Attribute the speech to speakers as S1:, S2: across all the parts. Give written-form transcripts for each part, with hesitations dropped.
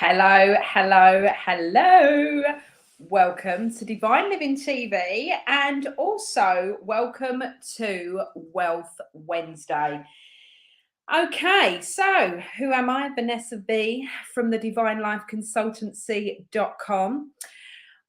S1: Hello, hello, hello. Welcome to Divine Living TV and also welcome to Wealth Wednesday. Okay, so who am I? Vanessa B from the divinelifeconsultancy.com.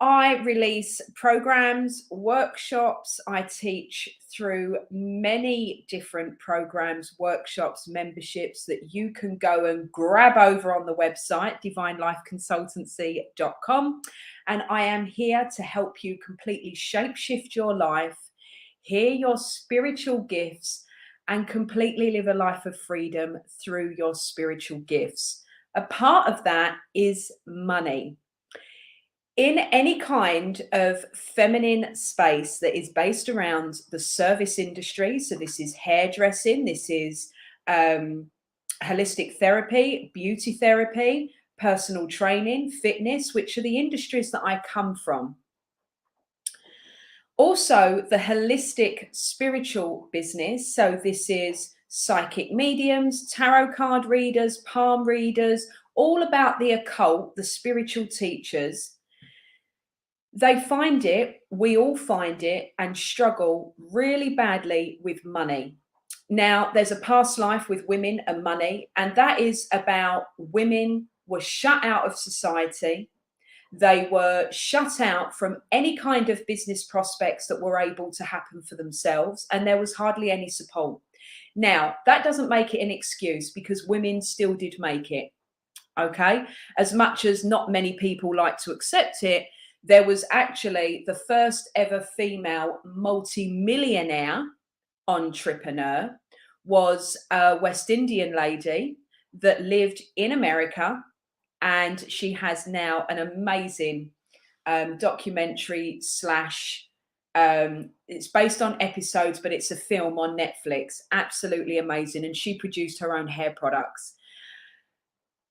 S1: I release programs, workshops. I teach through many different programs, workshops, memberships that you can go and grab over on the website, divinelifeconsultancy.com. And I am here to help you completely shapeshift your life, hear your spiritual gifts, and completely live a life of freedom through your spiritual gifts. A part of that is money. In any kind of feminine space that is based around the service industry, so this is hairdressing, this is holistic therapy, beauty therapy, personal training, fitness, which are the industries that I come from. Also, the holistic spiritual business, so this is psychic mediums, tarot card readers, palm readers, all about the occult, the spiritual teachers. They find it, we all find it, and struggle really badly with money. Now, there's a past life with women and money, and that is about women were shut out of society. They were shut out from any kind of business prospects that were able to happen for themselves, and there was hardly any support. Now, that doesn't make it an excuse because women still did make it. Okay, as much as not many people like to accept it, there was actually the first ever female multi-millionaire entrepreneur was a West Indian lady that lived in America, and she has now an amazing documentary slash it's based on episodes, but it's a film on Netflix. Absolutely amazing. And she produced her own hair products.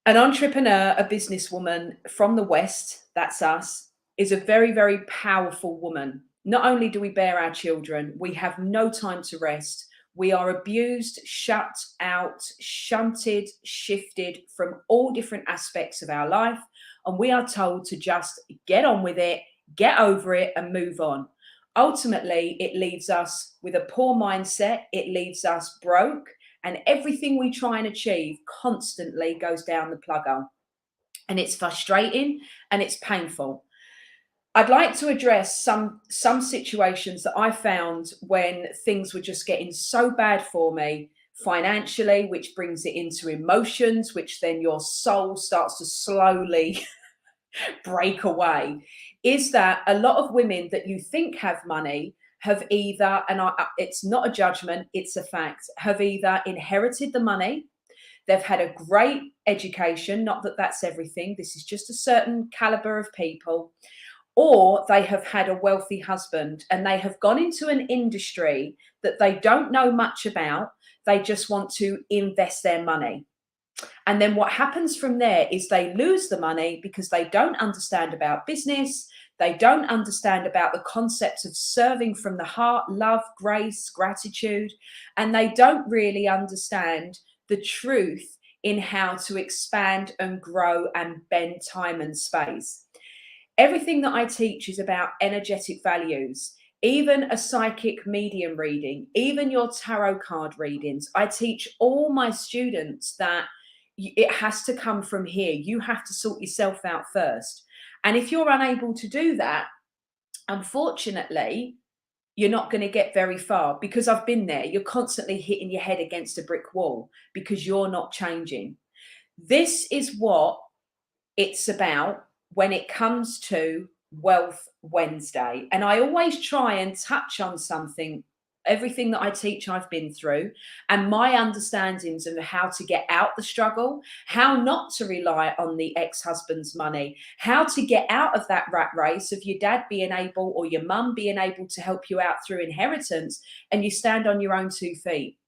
S1: An entrepreneur, a businesswoman from the West, that's us, is a very, very powerful woman. Not only do we bear our children, we have no time to rest. We are abused, shut out, shunted, shifted from all different aspects of our life. And we are told to just get on with it, get over it, and move on. Ultimately, it leaves us with a poor mindset. It leaves us broke. And everything we try and achieve constantly goes down the plugger. And it's frustrating and it's painful. I'd like to address some situations that I found when things were just getting so bad for me financially, which brings it into emotions, which then your soul starts to slowly break away. Is that a lot of women that you think have money have either, and it's not a judgment, it's a fact, have either inherited the money, they've had a great education, not that that's everything, this is just a certain caliber of people, or they have had a wealthy husband and they have gone into an industry that they don't know much about. They just want to invest their money. And then what happens from there is they lose the money because they don't understand about business. They don't understand about the concepts of serving from the heart, love, grace, gratitude. And they don't really understand the truth in how to expand and grow and bend time and space. Everything that I teach is about energetic values, even a psychic medium reading, even your tarot card readings. I teach all my students that it has to come from here. You have to sort yourself out first. And if you're unable to do that, unfortunately, you're not going to get very far because I've been there. You're constantly hitting your head against a brick wall because you're not changing. This is what it's about when it comes to Wealth Wednesday. And I always try and touch on something, everything that I teach I've been through, and my understandings of how to get out the struggle, how not to rely on the ex-husband's money, how to get out of that rat race of your dad being able or your mum being able to help you out through inheritance and you stand on your own 2 feet.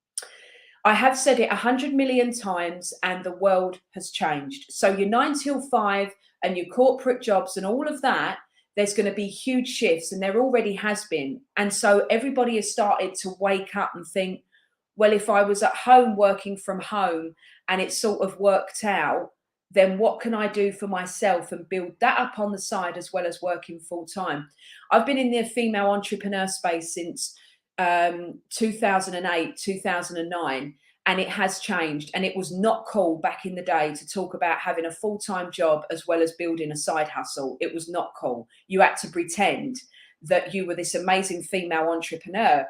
S1: I have said it 100 million times and the world has changed. So your 9 till 5 and your corporate jobs and all of that, there's going to be huge shifts, and there already has been. And so everybody has started to wake up and think, well, if I was at home working from home and it sort of worked out, then what can I do for myself and build that up on the side as well as working full time? I've been in the female entrepreneur space since 2008, 2009, and it has changed. And it was not cool back in the day to talk about having a full-time job as well as building a side hustle. It was not cool. You had to pretend that you were this amazing female entrepreneur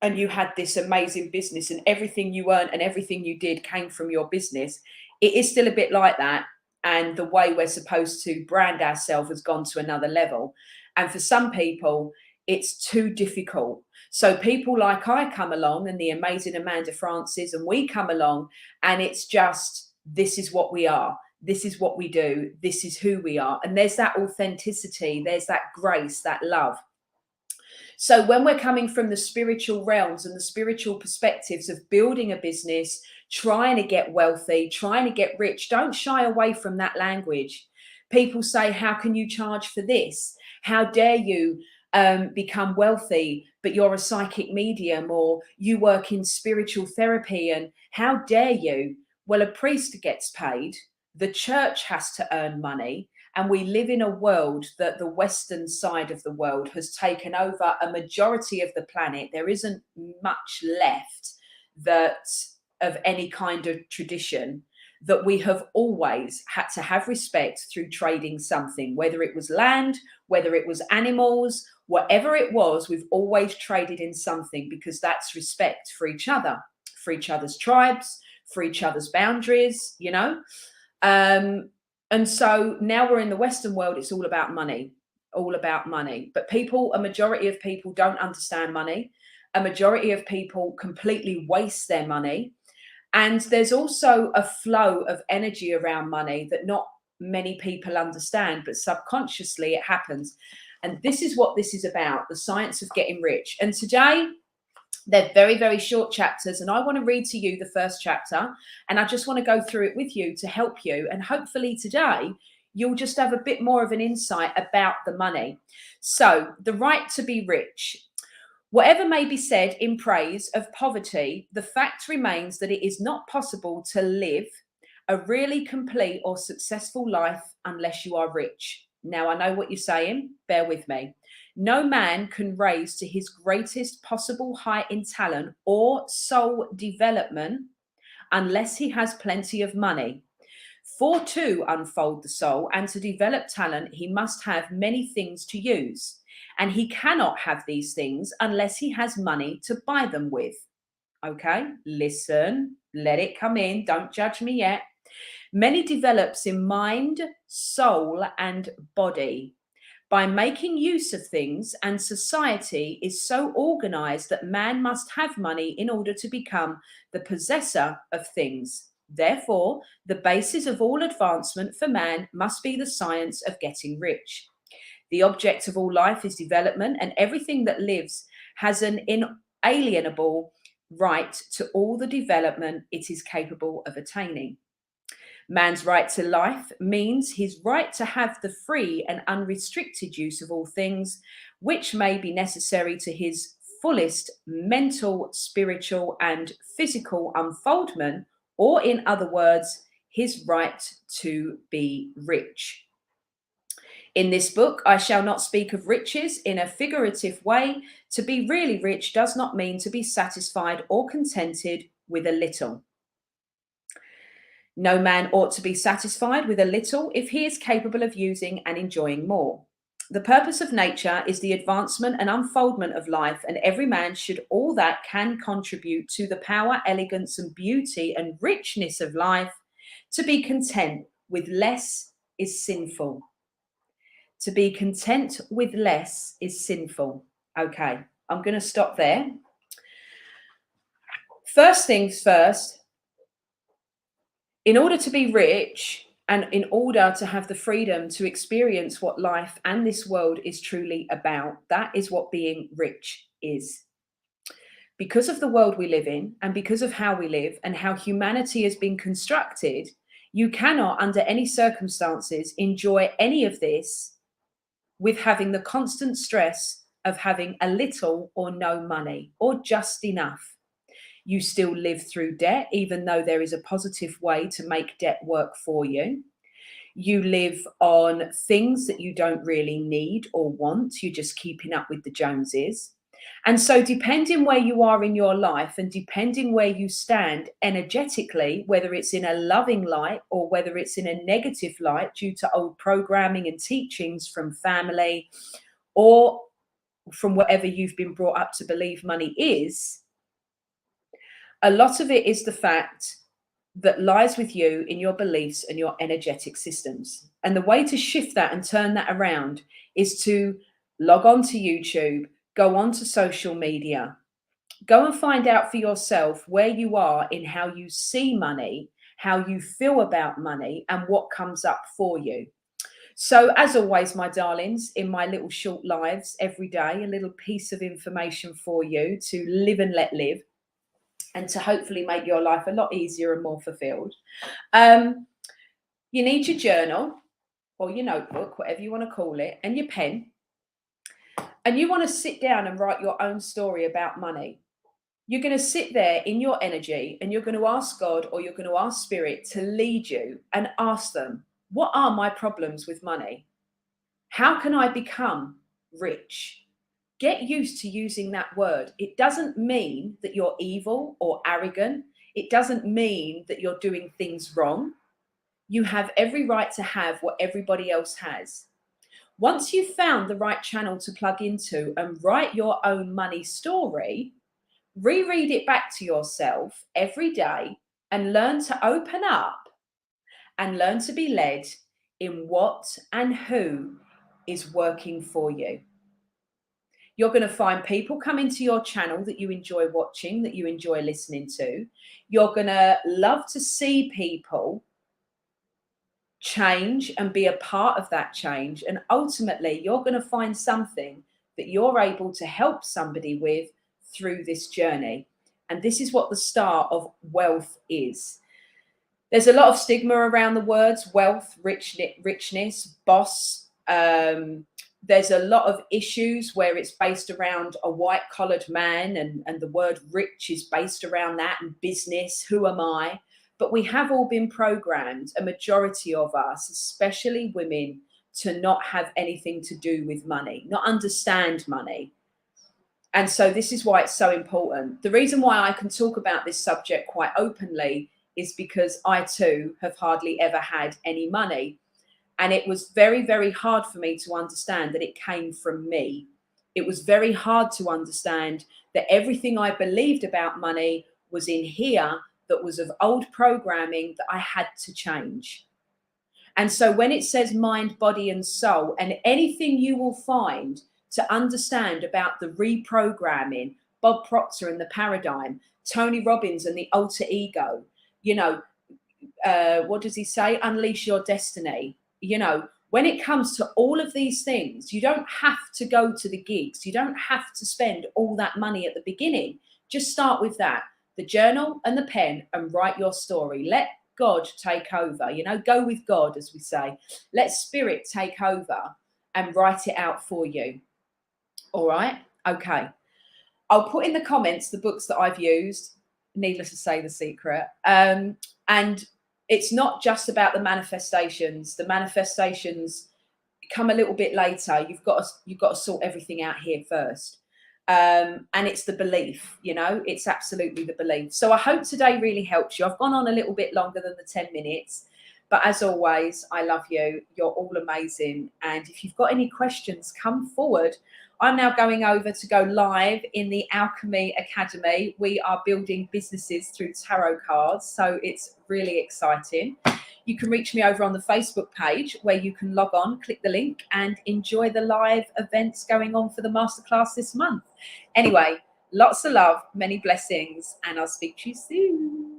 S1: and you had this amazing business and everything you earned and everything you did came from your business. It is still a bit like that. And the way we're supposed to brand ourselves has gone to another level. And for some people, it's too difficult. So people like I come along and the amazing Amanda Frances, and we come along and it's just, this is what we are. This is what we do. This is who we are. And there's that authenticity. There's that grace, that love. So when we're coming from the spiritual realms and the spiritual perspectives of building a business, trying to get wealthy, trying to get rich, don't shy away from that language. People say, how can you charge for this? How dare you become wealthy, but you're a psychic medium, or you work in spiritual therapy, and how dare you? Well, a priest gets paid. The church has to earn money. And we live in a world that the Western side of the world has taken over a majority of the planet. There isn't much left that of any kind of tradition that we have always had to have respect through trading something, whether it was land, whether it was animals, whatever it was, we've always traded in something because that's respect for each other, for each other's tribes, for each other's boundaries, you know? And so now we're in the Western world, it's all about money, all about money. But people, a majority of people don't understand money. A majority of people completely waste their money. And there's also a flow of energy around money that not many people understand, but subconsciously it happens. And this is what this is about, the science of getting rich. And today, they're very, very short chapters, and I want to read to you the first chapter, and I just want to go through it with you to help you. And hopefully today, you'll just have a bit more of an insight about the money. So, the right to be rich. Whatever may be said in praise of poverty, the fact remains that it is not possible to live a really complete or successful life unless you are rich. Now, I know what you're saying. Bear with me. No man can raise to his greatest possible height in talent or soul development unless he has plenty of money. For to unfold the soul and to develop talent, he must have many things to use. And he cannot have these things unless he has money to buy them with. Okay, listen, let it come in. Don't judge me yet. Many develops in mind, soul, and body. By making use of things, and society is so organized that man must have money in order to become the possessor of things. Therefore, the basis of all advancement for man must be the science of getting rich. The object of all life is development, and everything that lives has an inalienable right to all the development it is capable of attaining. Man's right to life means his right to have the free and unrestricted use of all things, which may be necessary to his fullest mental, spiritual, and physical unfoldment, or in other words, his right to be rich. In this book, I shall not speak of riches in a figurative way. To be really rich does not mean to be satisfied or contented with a little. No man ought to be satisfied with a little if he is capable of using and enjoying more. The purpose of nature is the advancement and unfoldment of life, and every man should all that can contribute to the power, elegance, and beauty and richness of life. To be content with less is sinful. To be content with less is sinful. Okay, I'm going to stop there. First things first, in order to be rich and in order to have the freedom to experience what life and this world is truly about, that is what being rich is. Because of the world we live in and because of how we live and how humanity has been constructed, you cannot under any circumstances enjoy any of this with having the constant stress of having a little or no money or just enough. You still live through debt, even though there is a positive way to make debt work for you. You live on things that you don't really need or want. You're just keeping up with the Joneses. And so, depending where you are in your life and depending where you stand energetically, whether it's in a loving light or whether it's in a negative light due to old programming and teachings from family or from whatever you've been brought up to believe money is, a lot of it is the fact that lies with you in your beliefs and your energetic systems. And the way to shift that and turn that around is to log on to YouTube, go on to social media, go and find out for yourself where you are in how you see money, how you feel about money, and what comes up for you. So, as always, my darlings, in my little short lives every day, a little piece of information for you to live and let live, and to hopefully make your life a lot easier and more fulfilled. You need your journal or your notebook, whatever you want to call it, and your pen. And you want to sit down and write your own story about money. You're going to sit there in your energy and you're going to ask God or you're going to ask Spirit to lead you and ask them, what are my problems with money? How can I become rich? Get used to using that word. It doesn't mean that you're evil or arrogant. It doesn't mean that you're doing things wrong. You have every right to have what everybody else has. Once you've found the right channel to plug into and write your own money story, reread it back to yourself every day and learn to open up and learn to be led in what and who is working for you. You're going to find people come into your channel that you enjoy watching, that you enjoy listening to. You're going to love to see people change and be a part of that change. And ultimately, you're going to find something that you're able to help somebody with through this journey. And this is what the start of wealth is. There's a lot of stigma around the words wealth, richness, boss. There's a lot of issues where it's based around a white-collared man and the word rich is based around that, and business, who am I? But we have all been programmed, a majority of us, especially women, to not have anything to do with money, not understand money. And so this is why it's so important. The reason why I can talk about this subject quite openly is because I too have hardly ever had any money. And it was very, very hard for me to understand that it came from me. It was very hard to understand that everything I believed about money was in here that was of old programming that I had to change. And so when it says mind, body, and soul, and anything you will find to understand about the reprogramming, Bob Proctor and the paradigm, Tony Robbins and the alter ego, what does he say? Unleash your destiny. When it comes to all of these things, you don't have to go to the gigs. You don't have to spend all that money at the beginning. Just start with that, the journal and the pen, and write your story. Let God take over, go with God, as we say. Let Spirit take over and write it out for you. All right. Okay. I'll put in the comments the books that I've used. Needless to say, The Secret. And it's not just about the manifestations. The manifestations come a little bit later. You've got to sort everything out here first. And it's the belief, it's absolutely the belief. So I hope today really helps you. I've gone on a little bit longer than the 10 minutes, but as always, I love you. You're all amazing. And if you've got any questions, come forward. I'm now going over to go live in the Alchemy Academy. We are building businesses through tarot cards, so it's really exciting. You can reach me over on the Facebook page where you can log on, click the link, and enjoy the live events going on for the masterclass this month. Anyway, lots of love, many blessings, and I'll speak to you soon.